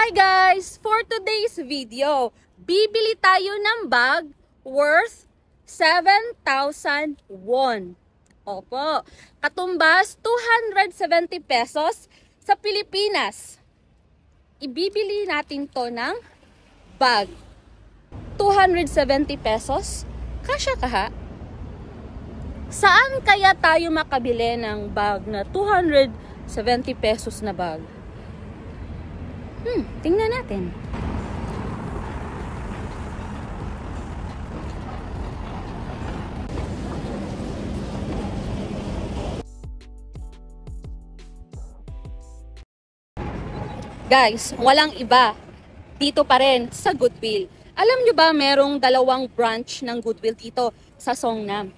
Hi guys! For today's video, bibili tayo ng bag worth 7,000 won. Opo, katumbas 270 pesos sa Pilipinas. Ibibili natin to ng bag. 270 pesos? Kasya ka ha? Saan kaya tayo makabili ng bag na 270 pesos na bag? Tingnan natin. Guys, walang iba. Dito pa rin sa Goodwill. Alam nyo ba merong dalawang branch ng Goodwill dito sa Songnam?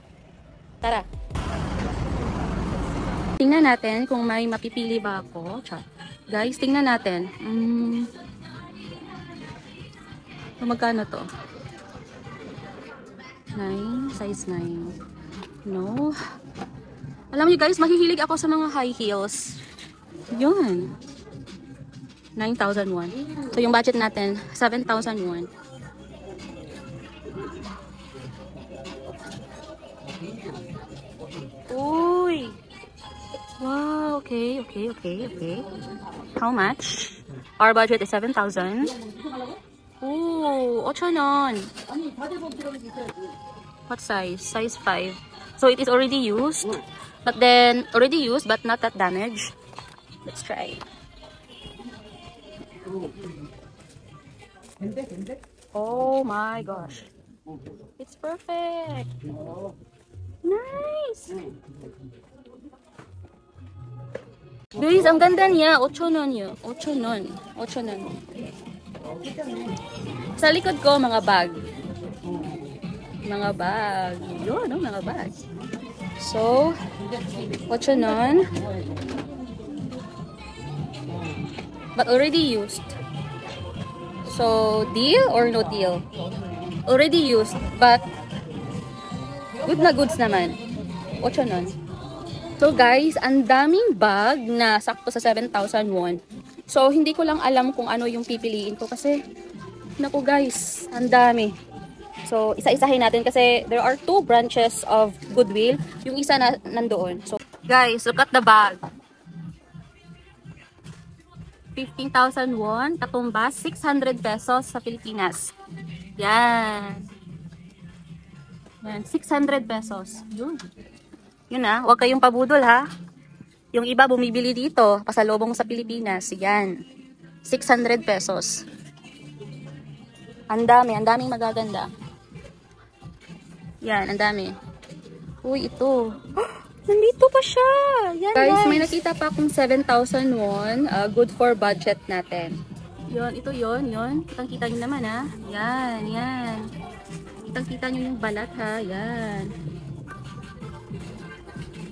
Tara. Tingnan natin kung may mapipili ba ako. Guys, tingnan natin. Magkano to? 9, size 9. No. Alam niyo guys, mahihilig ako sa mga high heels. Yun. 9,001. So yung budget natin, 7,001. Uy. Wow, okay. How much? Our budget is 7,000. Ooh, 5,000원. What size? Size 5. So it is already used. But not that damaged. Let's try. Oh my gosh. It's perfect. Nice. Guys, ang ganda niya. 5,000원 yun. 5,000원. Sa likod ko, mga bag. Yun, no? Mga bag. So, 5,000원. But already used. So, deal or no deal? Already used, but good na goods naman. 5,000원. So guys, ang daming bag na sakto sa 7,000 won. So hindi ko lang alam kung ano yung pipiliin ko kasi naku guys, ang dami. So isa-isahin natin kasi there are 2 branches of Goodwill. Yung isa na nandoon. So guys, look at the bag. 15,000 won, katumbas 600 pesos sa Pilipinas. Yan. 600 pesos. Yun na, huwag kayong pabudol ha. Yung iba bumibili dito, pasalubong sa Pilipinas. Yan. 600 pesos. Ang daming magaganda. Yan, ang dami. Uy, ito. Nandito pa siya. Yan, guys. May nakita pa akong 7,000 won. Good for budget natin. Yun, ito yun. Kitang-kita nyo naman ha. Yan. Kitang-kita nyo yung balat ha. Yan.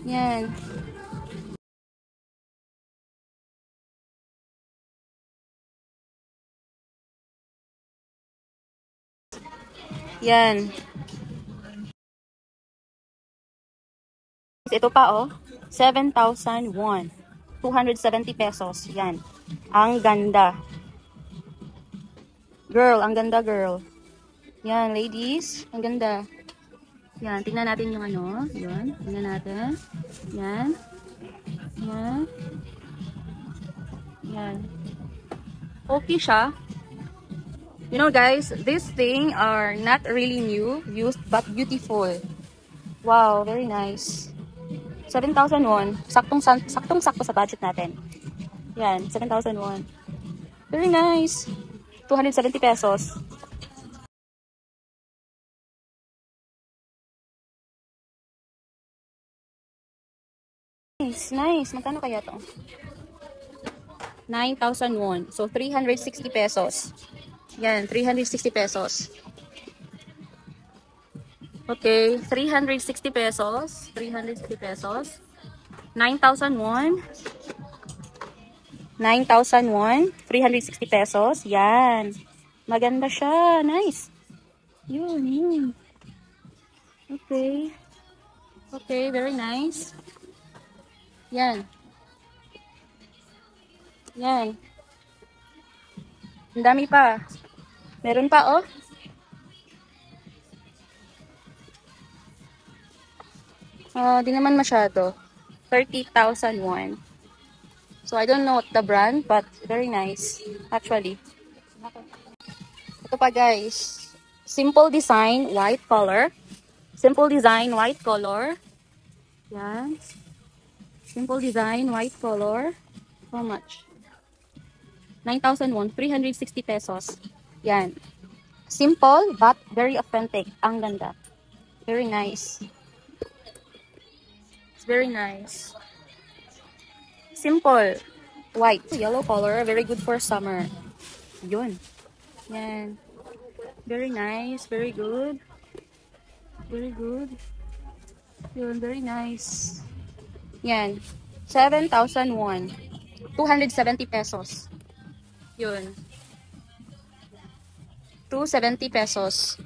Yan. Yan. Ito pa oh. 7,000 won. 270 pesos. Yan. Ang ganda. Girl, ang ganda girl. Yan, ladies. Ang ganda. Yan, tingnan natin yung ano. Yan, tingnan natin. Yan. Okay siya. You know guys, this thing are not really new, used, but beautiful. Wow, very nice. 7,000 won. Saktong-sakto sa budget natin. Yan, 7,000 won. Very nice. 270 pesos. Nice. Magkano kaya to? 9,000 won. So, 360 pesos. Yan, 360 pesos. Okay, 360 pesos. 9,000 won. 9,000 won. 360 pesos. Yan. Maganda siya. Nice. Yun. Okay, very nice. Yan. Ang dami pa. Meron pa, oh. Di naman masyado. 30,000 won. So, I don't know what the brand, but very nice. Actually. Ito pa, guys. Simple design, white color. Simple design, white color. Yan. Simple design, white color. How much? 9,000 won. 360 pesos. Yan. Simple, but very authentic. Ang ganda. Very nice. It's very nice. Simple. White. Yellow color. Very good for summer. Yun. Yan. Very nice. Very good. Very good. Yun. Very nice. Yan. 7,000 won. 270 pesos. Yun. 270 pesos.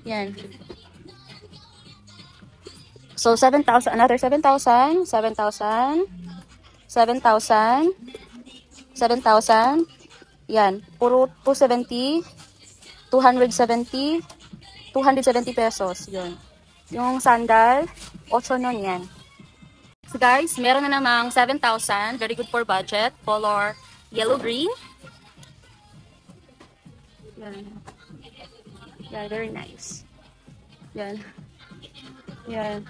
Yan. So, 7,000. Another 7,000. 7,000. 7,000. 7,000. Yan. Puro 270. 270. 270 pesos. Yun. Yung sandal, 8 nun yan. So guys, meron na namang 7,000. Very good for budget. Color yellow-green. Yan. Yan, very nice. Yan. Yan.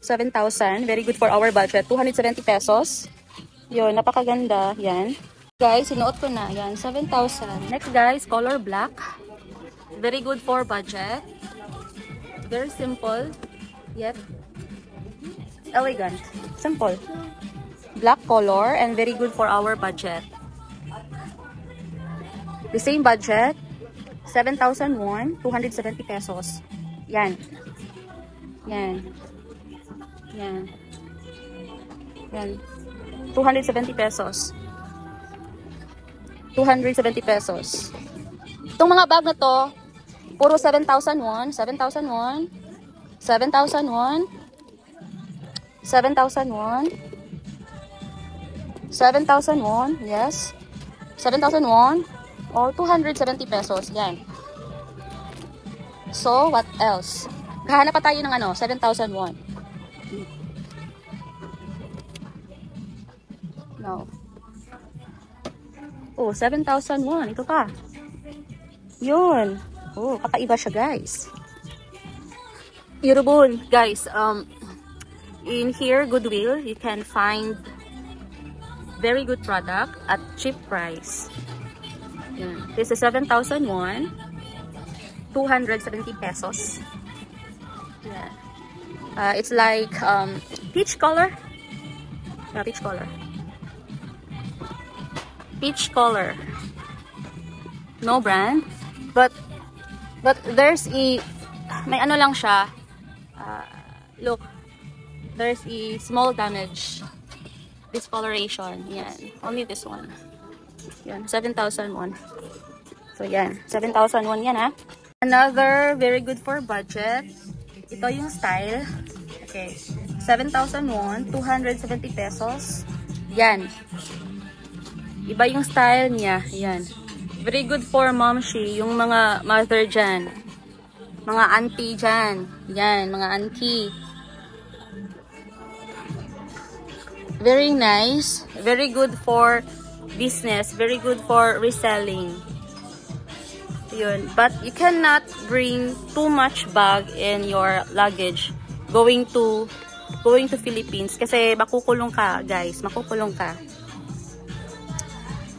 7,000. Very good for our budget. 270 pesos. Yun, napakaganda. Yan. Guys, sinuot ko na. Yan, 7,000. Next guys, color black. Very good for budget. Very simple. Yet elegant. Simple. Black color and very good for our budget. The same budget. 7,000 won. 270 pesos. Yan. Yan. Yan. Yan. 270 pesos. 270 pesos. Itong mga bag na to, puro 7,000 won. 7,000 won. 7,000 won. 7,000 won. 7,000 won. Yes. 7,000 won. Or 270 pesos. Yan. So, what else? Kahanap pa tayo ng ano, 7,000 won. No. Oh, 7,000 won. Ito pa. Yun. Oh, kakaiba siya, guys. Beautiful. Guys, in here, Goodwill, you can find very good product at cheap price. Yan. This is 7,000 won. 270 pesos. Yeah. It's like peach color. Yeah, peach color. Peach color. No brand. But there's a, may ano lang siya. Look. There's a small damage. Discoloration. Yan. Only this one. Yan. 7,000 won. So, yan. 7,000 won yan, ha. Another very good for budget. Ito yung style. Okay. 7,000 won. 270 pesos. Yan. Iba yung style niya. Yan. Very good for momshi. Yung mga mother dyan. Mga auntie dyan. Yan. Mga auntie. Very nice. Very good for business. Very good for reselling. Yun. But you cannot bring too much bag in your luggage going to Philippines kasi makukulong ka, guys. Makukulong ka.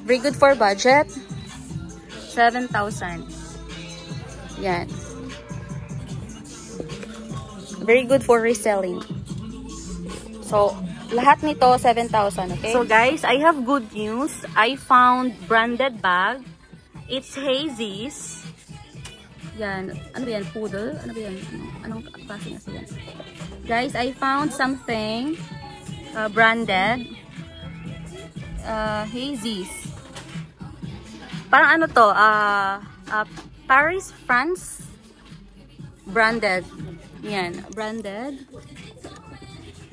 Very good for budget. 7,000. Yan. Very good for reselling. So, lahat nito 7,000, okay? So guys, I have good news. I found branded bag. It's Hazy's. Yan. Ano ba yan? Poodle? Ano ba yan? Anong klase nga yan? Guys, I found something branded. Hazy's. Parang ano to? Paris, France. Branded. Yan. Branded.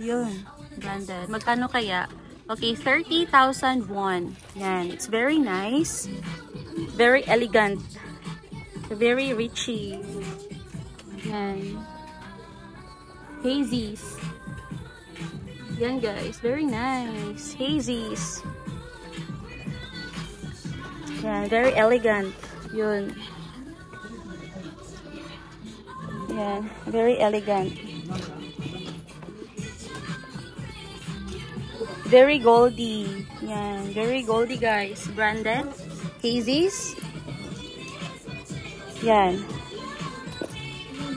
Yun. Branded. Magkano kaya? Okay, 30,000 won. Yan, it's very nice. Very elegant. Very richy. Yan. Hazies. Yan guys, very nice. Hazies. Yan, very elegant. Yun. Yan, very elegant. Very goldy. Yan, very goldy guys. Branded. Hazies. Yan.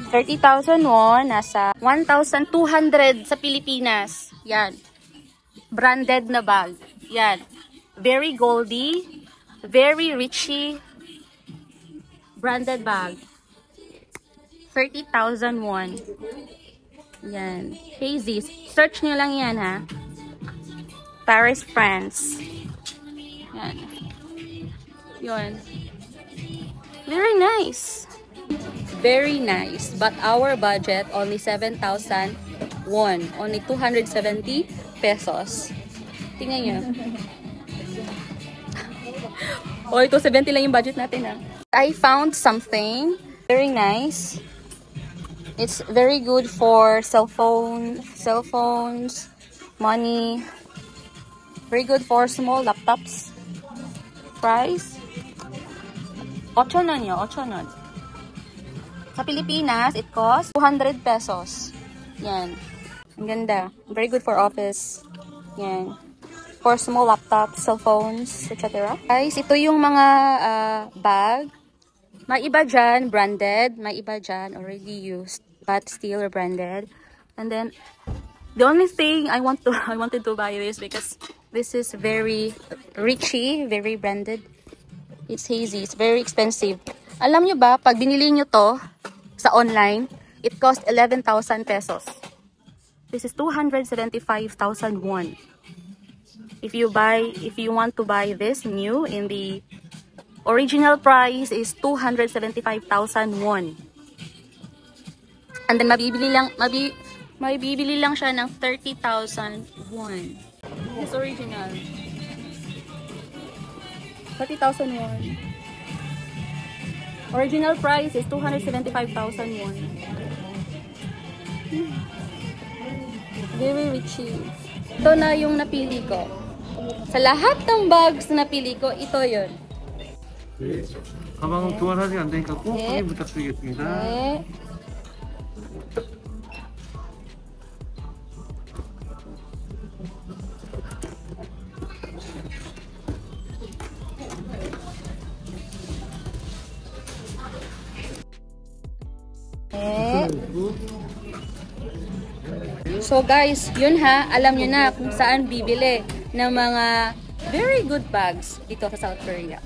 30,000 won. Nasa 1,200 sa Pilipinas. Yan. Branded na bag. Yan. Very goldy. Very richy. Branded bag. 30,000 won. Yan. Hazies. Search nyo lang yan ha. Paris, France. Yan. Yun. Very nice. Very nice. But our budget, only 7,000 won. Only 270 pesos. Tingnan nyo. Oh, ito 70 lang yung budget natin ha. I found something. Very nice. It's very good for cell phones, money. Very good for small laptops. Price? 8 na nyo, 8 na. Sa Pilipinas, it costs 200 pesos. Yan. Ang ganda. Very good for office. Yan. For small laptops, cell phones, etc. Guys, ito yung mga bag. May iba dyan, branded. May iba dyan, already used. But still branded. And then, the only thing I wanted to buy this because this is very richy, very branded. It's hazy. It's very expensive. Alam nyo ba, pag binili nyo to sa online, it cost 11,000 pesos. This is 275,000 won. If you want to buy this new in the original price is 275,000 won. And then mabibili lang siya ng 30,000 won. This original. 30,000 won. Original price is 275,000 won. Very richy. Ito na yung napili ko. Sa lahat ng bags na napili ko, ito yun. 가방은 교환하지 않으니까 꼭 확인 부탁드리겠습니다. 네. So guys, yun ha, alam nyo na kung saan bibili ng mga very good bags dito sa South Korea.